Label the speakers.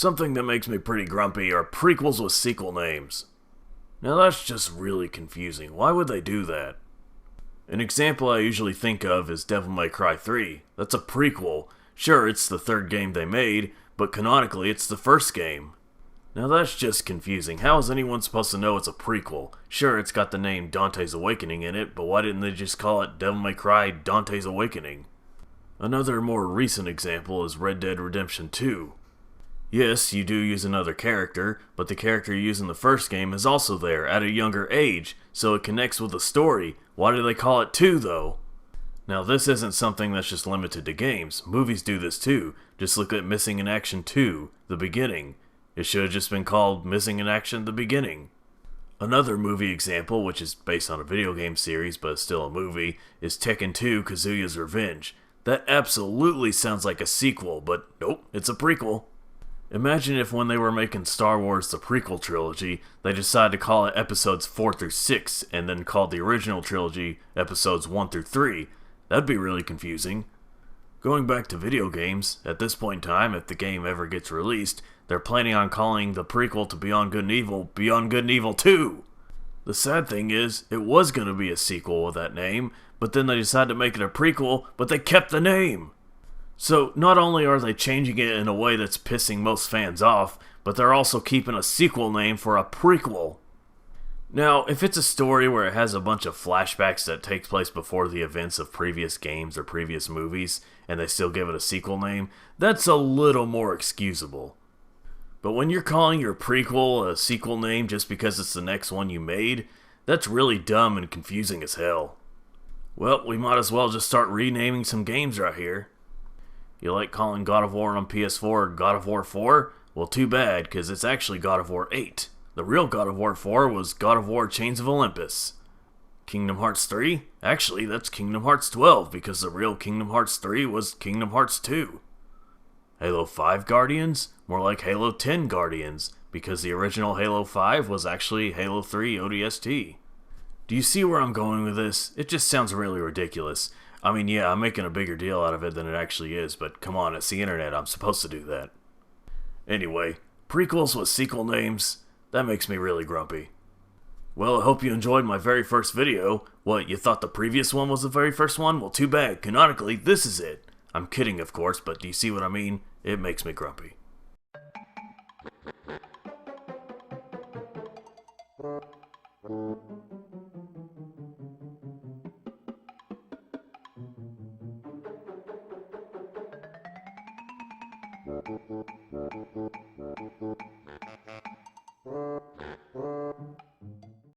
Speaker 1: Something that makes me pretty grumpy are prequels with sequel names. Now that's just really confusing. Why would they do that? An example I usually think of is Devil May Cry 3. That's a prequel. Sure, it's the third game they made, but canonically it's the first game. Now that's just confusing. How is anyone supposed to know it's a prequel? Sure, it's got the name Dante's Awakening in it, but why didn't they just call it Devil May Cry Dante's Awakening? Another more recent example is Red Dead Redemption 2. Yes, you do use another character, but the character you use in the first game is also there, at a younger age, so it connects with the story. Why do they call it 2, though? Now this isn't something that's just limited to games. Movies do this too. Just look at Missing in Action 2, The Beginning. It should have just been called Missing in Action The Beginning. Another movie example, which is based on a video game series but is still a movie, is Tekken 2 Kazuya's Revenge. That absolutely sounds like a sequel, but nope, it's a prequel. Imagine if when they were making Star Wars the prequel trilogy, they decided to call it episodes 4 through 6 and then called the original trilogy episodes 1 through 3. That'd be really confusing. Going back to video games, at this point in time, if the game ever gets released, they're planning on calling the prequel to Beyond Good and Evil 2! The sad thing is, it was going to be a sequel with that name, but then they decided to make it a prequel, but they kept the name! So, not only are they changing it in a way that's pissing most fans off, but they're also keeping a sequel name for a prequel. Now, if it's a story where it has a bunch of flashbacks that take place before the events of previous games or previous movies, and they still give it a sequel name, that's a little more excusable. But when you're calling your prequel a sequel name just because it's the next one you made, that's really dumb and confusing as hell. Well, we might as well just start renaming some games right here. You like calling God of War on PS4 God of War 4? Well, too bad, because it's actually God of War 8. The real God of War 4 was God of War Chains of Olympus. Kingdom Hearts 3? Actually, that's Kingdom Hearts 12, because the real Kingdom Hearts 3 was Kingdom Hearts 2. Halo 5 Guardians? More like Halo 10 Guardians, because the original Halo 5 was actually Halo 3 ODST. Do you see where I'm going with this? It just sounds really ridiculous. I mean, yeah, I'm making a bigger deal out of it than it actually is, but come on, it's the internet, I'm supposed to do that. Anyway, prequels with sequel names, that makes me really grumpy. Well, I hope you enjoyed my very first video. What, you thought the previous one was the very first one? Well, too bad, canonically, this is it. I'm kidding, of course, but do you see what I mean? It makes me grumpy.